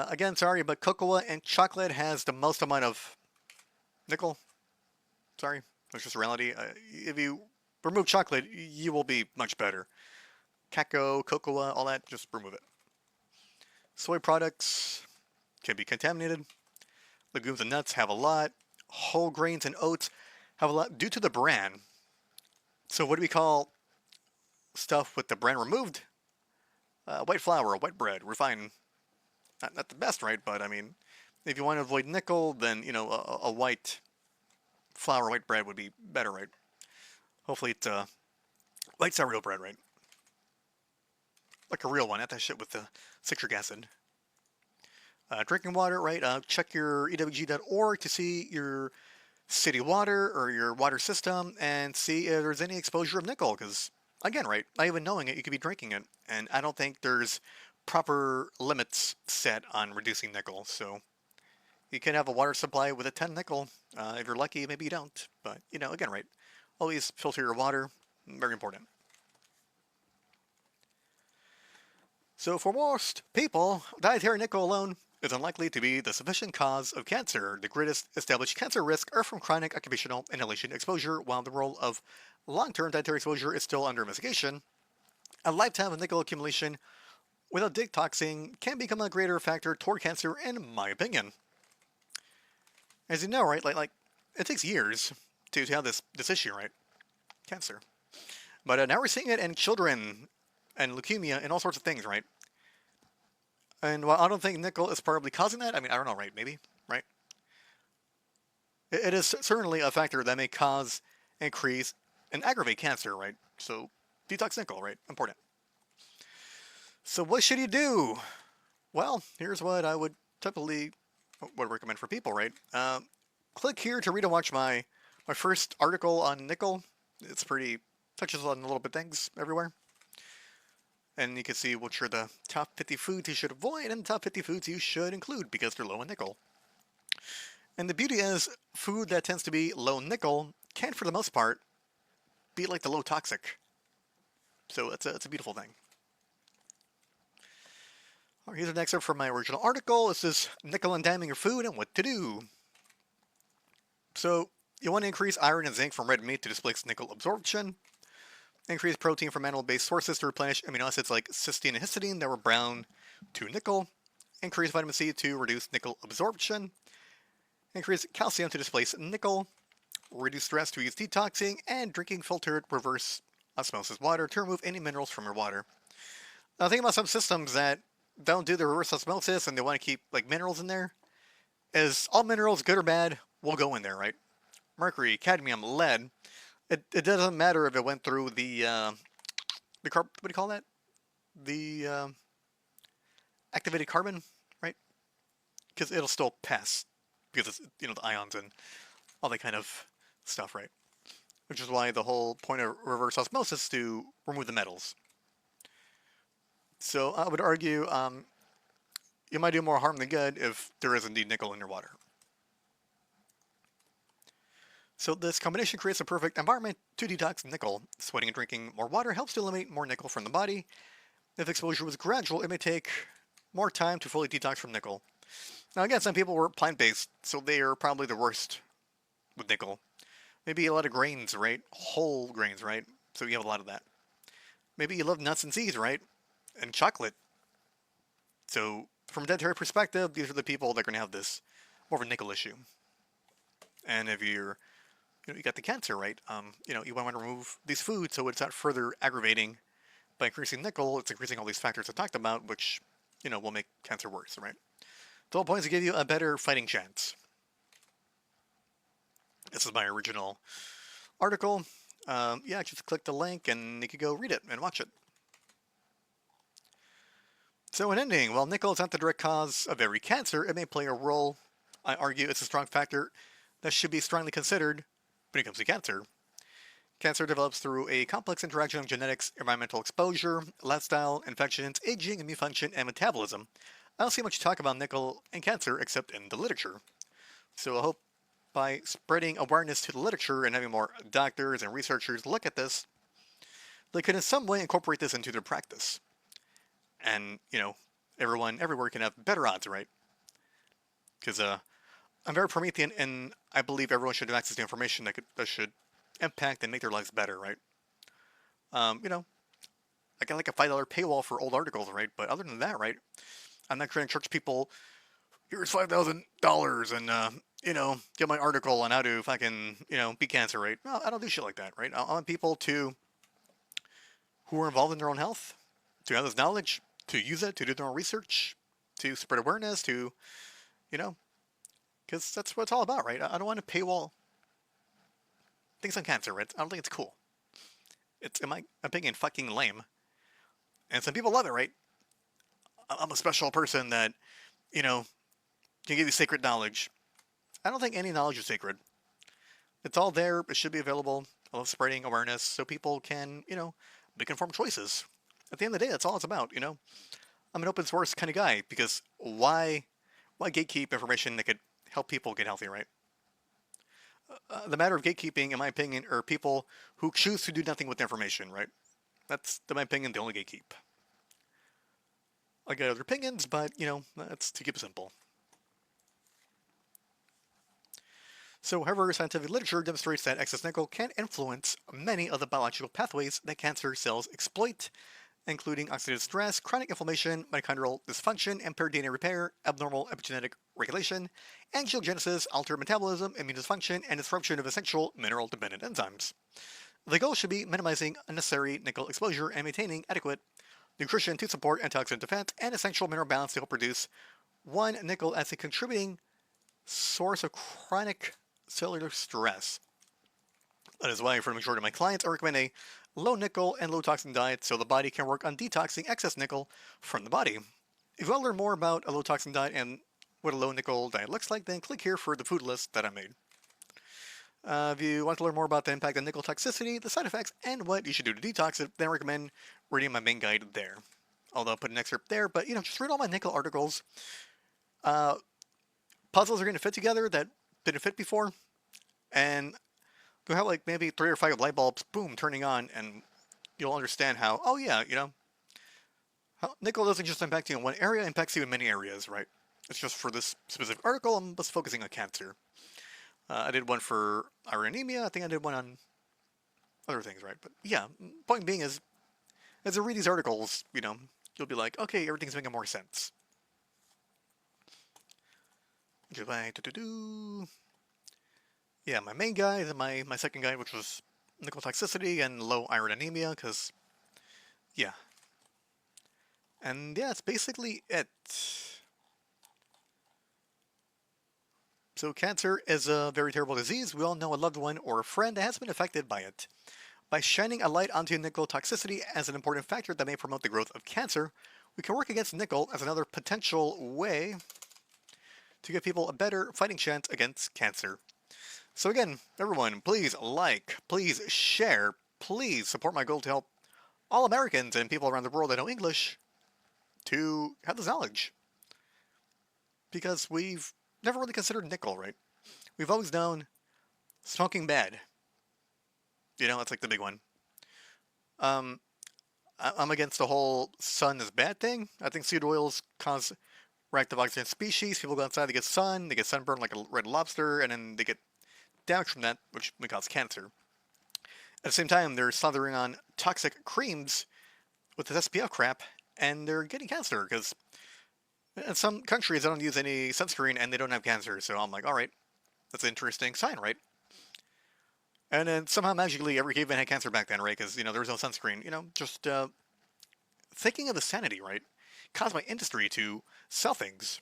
Again, sorry, but cocoa and chocolate has the most amount of nickel. Sorry, that's just reality. If you remove chocolate, you will be much better. Cacao, cocoa, all that, just remove it. Soy products can be contaminated. Legumes and nuts have a lot. Whole grains and oats have a lot due to the bran. So what do we call stuff with the bran removed? White flour, white bread, refined. Not the best, right? But I mean, if you want to avoid nickel, then a white flour, white bread would be better, right? Hopefully it's white sourdough bread, right? Like a real one, not that shit with the citric acid. Drinking water, right? Check your ewg.org to see your city water or your water system and see if there's any exposure of nickel. Because again, right? Not even knowing it, you could be drinking it, and I don't think there's proper limits set on reducing nickel. So you can have a water supply with a 10 nickel. If you're lucky, maybe you don't. But again, right? Always filter your water. Very important. So for most people, dietary nickel alone is unlikely to be the sufficient cause of cancer. The greatest established cancer risks are from chronic occupational inhalation exposure, while the role of long-term dietary exposure is still under investigation. A lifetime of nickel accumulation without detoxing can become a greater factor toward cancer, in my opinion. As you know, right, like it takes years to have this issue, right? Cancer. But now we're seeing it in children and leukemia and all sorts of things, right? And while I don't think nickel is probably causing that, I mean, I don't know, right? Maybe, right? It is certainly a factor that may cause, increase, and aggravate cancer, right? So detox nickel, right? Important. So what should you do? Well, here's what I would typically would recommend for people, right? Click here to read and watch my first article on nickel. It's pretty touches on a little bit things everywhere. And you can see which are the top 50 foods you should avoid and the top 50 foods you should include because they're low in nickel. And the beauty is, food that tends to be low in nickel can, for the most part, be like the low toxic. So it's a beautiful thing. All right, here's an excerpt from my original article. This is nickel and damning your food and what to do. So you want to increase iron and zinc from red meat to displace nickel absorption. Increase protein from animal-based sources to replenish amino acids like cysteine and histidine that were brown to nickel. Increase vitamin C to reduce nickel absorption. Increase calcium to displace nickel. Reduce stress to use detoxing, and drinking filtered reverse osmosis water to remove any minerals from your water. Now think about some systems that don't do the reverse osmosis and they want to keep like minerals in there. Is all minerals, good or bad, will go in there, right? Mercury, cadmium, lead. It doesn't matter if it went through the what do you call that? The activated carbon, right? Because it'll still pass because it's the ions and all that kind of stuff, right? Which is why the whole point of reverse osmosis is to remove the metals. So I would argue you might do more harm than good if there is indeed nickel in your water. So this combination creates a perfect environment to detox nickel. Sweating and drinking more water helps to eliminate more nickel from the body. If exposure was gradual, it may take more time to fully detox from nickel. Now again, some people were plant-based, so they are probably the worst with nickel. Maybe a lot of grains, right? Whole grains, right? So you have a lot of that. Maybe you love nuts and seeds, right? And chocolate. So from a dietary perspective, these are the people that are going to have this more of a nickel issue. And if you got the cancer, right? You want to remove these foods so it's not further aggravating by increasing nickel. It's increasing all these factors I talked about, which, will make cancer worse, right? The whole point is to give you a better fighting chance. This is my original article. Just click the link and you can go read it and watch it. So in ending, while nickel is not the direct cause of every cancer, it may play a role. I argue it's a strong factor that should be strongly considered when it comes to cancer. Cancer develops through a complex interaction of genetics, environmental exposure, lifestyle, infections, aging, immune function, and metabolism. I don't see much talk about nickel and cancer except in the literature. So I hope by spreading awareness to the literature and having more doctors and researchers look at this, they could in some way incorporate this into their practice. And, everyone everywhere can have better odds, right? Because I'm very Promethean, and I believe everyone should have access to information that should impact and make their lives better, right? I got like a $5 paywall for old articles, right? But other than that, right, I'm not trying to charge people, here's $5,000 and, get my article on how to fucking, beat cancer, right? No, I don't do shit like that, right? I want people who are involved in their own health to have this knowledge, to use it, to do their own research, to spread awareness, to, because that's what it's all about, right? I don't want to paywall things on cancer, right? I don't think it's cool. It's, in my opinion, fucking lame. And some people love it, right? I'm a special person that, can give you sacred knowledge. I don't think any knowledge is sacred. It's all there. It should be available. I love spreading awareness so people can, make informed choices. At the end of the day, that's all it's about, I'm an open source kind of guy because why gatekeep information that could help people get healthy, right? The matter of gatekeeping, in my opinion, are people who choose to do nothing with information, right? That's, in my opinion, the only gatekeep. I got other opinions, but, that's to keep it simple. So, however, scientific literature demonstrates that excess nickel can influence many of the biological pathways that cancer cells exploit, including oxidative stress, chronic inflammation, mitochondrial dysfunction, impaired DNA repair, abnormal epigenetic regulation, angiogenesis, altered metabolism, immune dysfunction, and disruption of essential mineral-dependent enzymes. The goal should be minimizing unnecessary nickel exposure and maintaining adequate nutrition to support antioxidant defense and essential mineral balance to help reduce one nickel as a contributing source of chronic cellular stress. That is why for the majority of my clients I recommend a low nickel and low toxin diet so the body can work on detoxing excess nickel from the body. If you want to learn more about a low toxin diet and what a low nickel diet looks like, then click here for the food list that I made. If you want to learn more about the impact of nickel toxicity, the side effects, and what you should do to detox it, then I recommend reading my main guide there. Although I'll put an excerpt there, but just read all my nickel articles. Puzzles are going to fit together that didn't fit before, and you'll have like maybe 3 or 5 light bulbs, boom, turning on, and you'll understand how, oh yeah, how nickel doesn't just impact you in one area, it impacts you in many areas, right? It's just for this specific article, I'm just focusing on cancer. I did one for iron anemia, I think I did one on other things, right? But yeah, point being is, as I read these articles, you'll be like, okay, everything's making more sense. Yeah, my main guide and my second guide, which was nickel toxicity and low iron anemia, because, yeah. And yeah, that's basically it. So cancer is a very terrible disease. We all know a loved one or a friend that has been affected by it. By shining a light onto nickel toxicity as an important factor that may promote the growth of cancer, we can work against nickel as another potential way to give people a better fighting chance against cancer. So again, everyone, please like, please share, please support my goal to help all Americans and people around the world that know English to have this knowledge. Because we've never really considered nickel, right? We've always known smoking bad. You know, that's like the big one. Um, I'm against the whole sun is bad thing. I think seed oils cause reactive oxygen species. People go outside, they get sun, they get sunburned like a red lobster, and then they get damage from that, which may cause cancer. At the same time, they're slathering on toxic creams with this SPF crap, and they're getting cancer because in some countries they don't use any sunscreen and they don't have cancer. So I'm like, all right, that's an interesting sign, right? And then somehow magically every caveman had cancer back then, right? Because there was no sunscreen. Just thinking of the sanity, right? Caused my industry to sell things.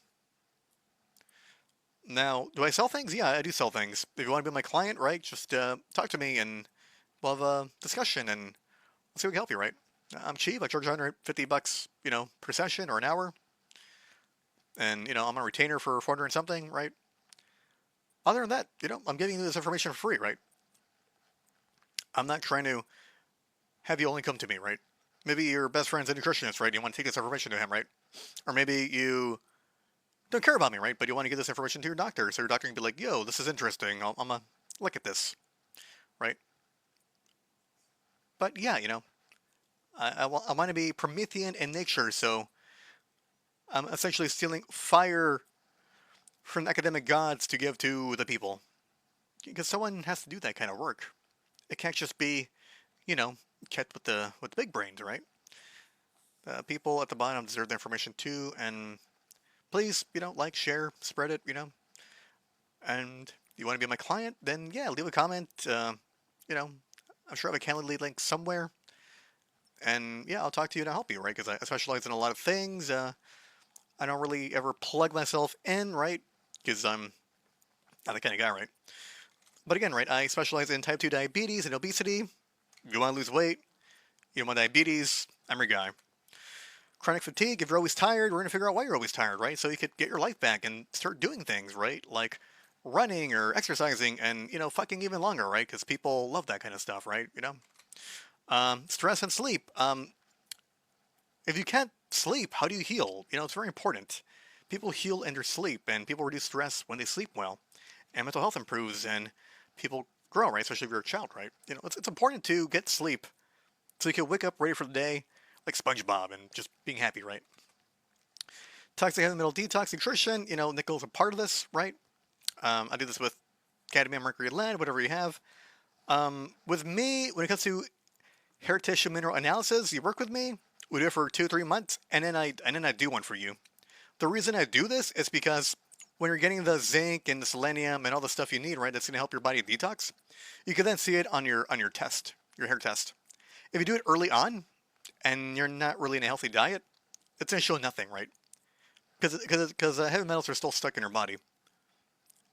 Now, do I sell things? Yeah, I do sell things. If you want to be my client, right, just talk to me and we'll have a discussion and let's see if we can help you, right? I'm cheap. I charge $150, per session or an hour. And, I'm a retainer for 400 and something, right? Other than that, I'm giving you this information for free, right? I'm not trying to have you only come to me, right? Maybe your best friend's a nutritionist, right? You want to take this information to him, right? Or maybe you don't care about me, right? But you want to give this information to your doctor. So your doctor can be like, yo, this is interesting. I'm going to look at this, right? But yeah, I want to be Promethean in nature. So I'm essentially stealing fire from academic gods to give to the people. Because someone has to do that kind of work. It can't just be, kept with the big brains, right? People at the bottom deserve the information too, and please, like, share, spread it, And you want to be my client, then yeah, leave a comment. I'm sure I have a Calendly link somewhere, and yeah, I'll talk to you and I'll help you, right? Because I specialize in a lot of things. I don't really ever plug myself in, right? Because I'm not the kind of guy, right? But again, right, I specialize in type 2 diabetes and obesity. You want to lose weight, you want diabetes, I'm your guy. Chronic fatigue, if you're always tired, we're going to figure out why you're always tired, right? So you could get your life back and start doing things, right? Like running or exercising and, fucking even longer, right? Because people love that kind of stuff, right? Stress and sleep. If you can't sleep, how do you heal? It's very important. People heal in their sleep, and people reduce stress when they sleep well. And mental health improves, and people grow, right? Especially if you're a child, right? It's important to get sleep so you can wake up ready for the day, like SpongeBob, and just being happy, right? Toxic heavy metal detox nutrition. Nickel's a part of this, right? I do this with cadmium, mercury, lead, whatever you have. With me, when it comes to hair tissue mineral analysis, you work with me. We do it for 2-3 months, and then I do one for you. The reason I do this is because when you're getting the zinc and the selenium and all the stuff you need, right, that's going to help your body detox, you can then see it on your test, your hair test. If you do it early on, and you're not really in a healthy diet, it's going to show nothing, right? Because heavy metals are still stuck in your body.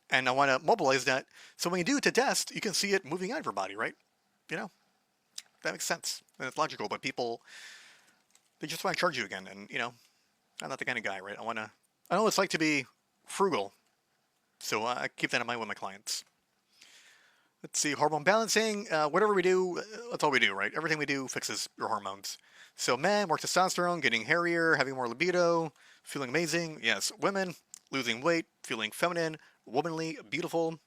And I want to mobilize that, so when you do it to test, you can see it moving out of your body, right? That makes sense, and it's logical, but people, they just want to charge you again, and, I'm not the kind of guy, right? I know what it's like to be frugal, so I keep that in mind with my clients. Let's see, hormone balancing, whatever we do, that's all we do, right? Everything we do fixes your hormones. So men, more testosterone, getting hairier, having more libido, feeling amazing. Yes, women, losing weight, feeling feminine, womanly, beautiful,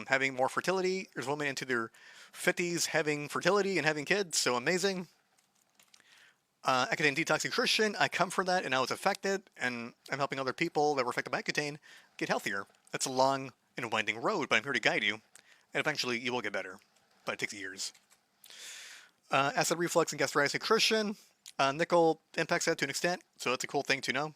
having more fertility. There's women into their 50s having fertility and having kids, so amazing. Accutane detox nutrition, I come from that and I was affected, and I'm helping other people that were affected by Accutane get healthier. It's a long and winding road, but I'm here to guide you, and eventually you will get better, but it takes years. Acid reflux and gastritis nutrition, nickel impacts that to an extent, so it's a cool thing to know.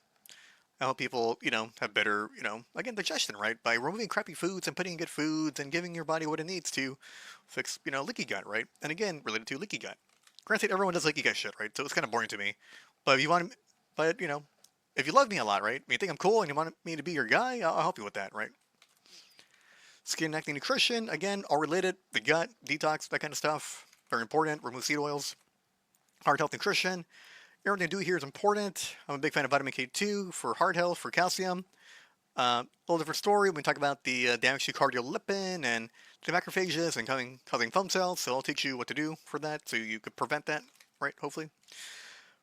I help people, have better, again, digestion, right? By removing crappy foods and putting in good foods and giving your body what it needs to fix, leaky gut, right? And again, related to leaky gut. Granted, everyone does leaky gut shit, right? So it's kind of boring to me. But if you want, if you love me a lot, right? You think I'm cool and you want me to be your guy, I'll help you with that, right? Skin and acne nutrition, again, all related. The gut, detox, that kind of stuff. Very important. Remove seed oils. Heart health nutrition. Everything I do here is important. I'm a big fan of vitamin K2 for heart health, for calcium. A little different story when we talk about the damage to cardiolipin and the macrophages and causing foam cells. So I'll teach you what to do for that so you could prevent that, right? Hopefully.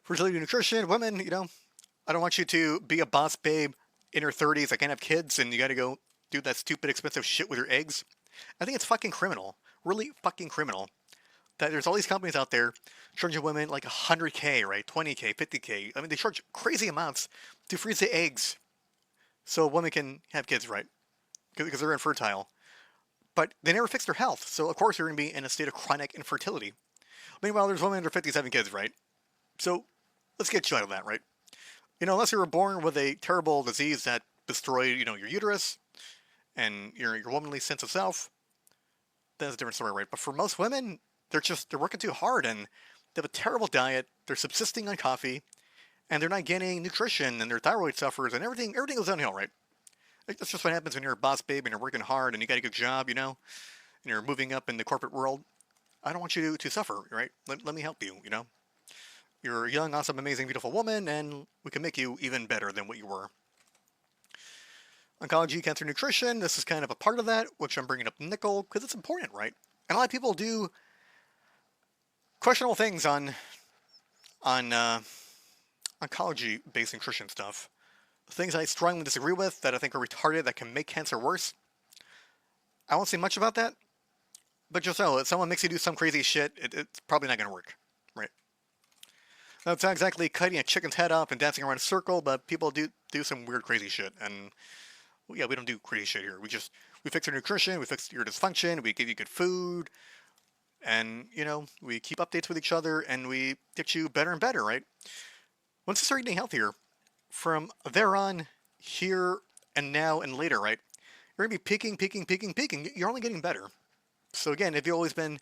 fertility nutrition, women, I don't want you to be a boss babe in your 30s that can't have kids and you gotta go do that stupid expensive shit with your eggs. I think it's fucking criminal. Really fucking criminal. That there's all these companies out there charging women like 100K, right? 20K, 50K. I mean, they charge crazy amounts to freeze the eggs so a woman can have kids, right? Because they're infertile. But they never fix their health, so of course they're going to be in a state of chronic infertility. Meanwhile, there's women under 50s having kids, right? So let's get you out of that, right? Unless you were born with a terrible disease that destroyed, your uterus and your womanly sense of self, that's a different story, right? But for most women, they're working too hard and they have a terrible diet. They're subsisting on coffee, and they're not getting nutrition, and their thyroid suffers, and everything goes downhill, right? That's just what happens when you're a boss babe and you're working hard and you got a good job, and you're moving up in the corporate world. I don't want you to suffer, right? Let me help you. You're a young, awesome, amazing, beautiful woman, and we can make you even better than what you were. Oncology, cancer, nutrition, this is kind of a part of that, which I'm bringing up nickel, because it's important, right? And a lot of people do questionable things on oncology-based nutrition stuff. Things I strongly disagree with that I think are retarded that can make cancer worse. I won't say much about that, but just know if someone makes you do some crazy shit, it's probably not going to work, right? Now, it's not exactly cutting a chicken's head off and dancing around a circle, but people do some weird crazy shit, and well, yeah, we don't do crazy shit here. We fix your nutrition, we fix your dysfunction, we give you good food, and, we keep updates with each other, and we get you better and better, right? Once you start eating healthier, from there on, here, and now, and later, right? You're going to be peaking. You're only getting better. So again, if you've always been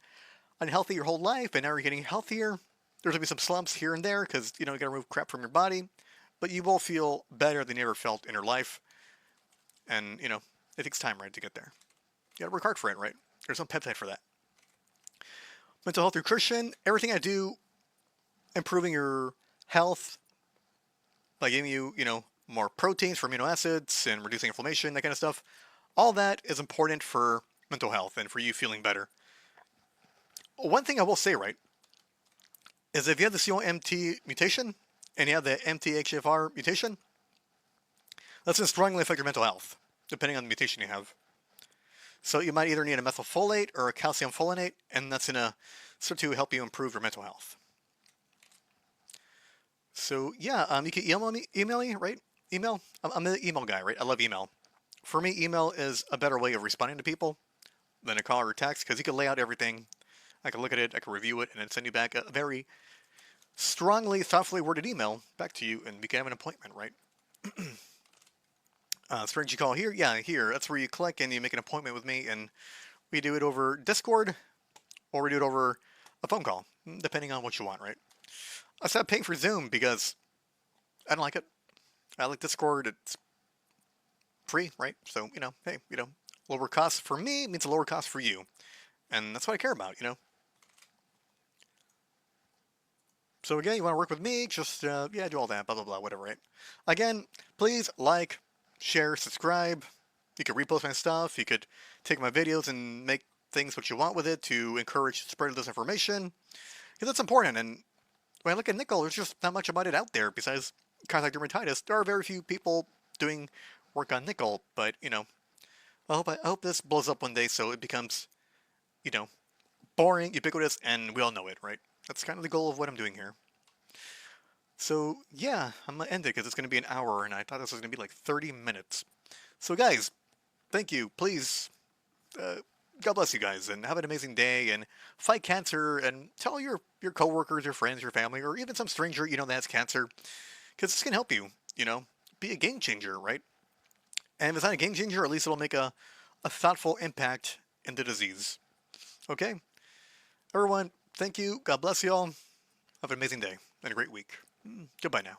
unhealthy your whole life, and now you're getting healthier, there's going to be some slumps here and there, because, you got to remove crap from your body. But you will feel better than you ever felt in your life. And, it takes time, right, to get there. You got to work hard for it, right? There's no peptide for that. Mental health nutrition, everything I do, improving your health, by giving you, more proteins for amino acids and reducing inflammation, that kind of stuff. All that is important for mental health and for you feeling better. One thing I will say, right, is if you have the COMT mutation and you have the MTHFR mutation, that's going to strongly affect your mental health, depending on the mutation you have. So you might either need a methylfolate or a calcium folinate, and that's going to start to help you improve your mental health. So yeah, you can email me, right? Email. I'm the email guy, right? I love email. For me, email is a better way of responding to people than a call or a text, because you can lay out everything. I can look at it, I can review it, and then send you back a very strongly, thoughtfully worded email back to you, and we can have an appointment, right? Strategy call here? Yeah, here. That's where you click and you make an appointment with me, and we do it over Discord, or we do it over a phone call, depending on what you want, right? I stopped paying for Zoom because I don't like it. I like Discord. It's free, right? So, hey, lower cost for me means a lower cost for you. And that's what I care about, So again, you want to work with me, just, do all that, blah, blah, blah, whatever, right? Again, please like, share, subscribe. You could repost my stuff. You could take my videos and make things what you want with it to encourage the spread of this information. Because that's important, and when I look at nickel, there's just not much about it out there besides contact dermatitis. There are very few people doing work on nickel, but, I hope this blows up one day so it becomes, boring, ubiquitous, and we all know it, right? That's kind of the goal of what I'm doing here. So, yeah, I'm going to end it because it's going to be an hour, and I thought this was going to be like 30 minutes. So, guys, thank you. Please, God bless you guys, and have an amazing day, and fight cancer, and tell your coworkers, your friends, your family, or even some stranger that has cancer, because this can help you, be a game changer, right? And if it's not a game changer, at least it'll make a thoughtful impact in the disease. Okay? Everyone, thank you. God bless you all. Have an amazing day and a great week. Goodbye now.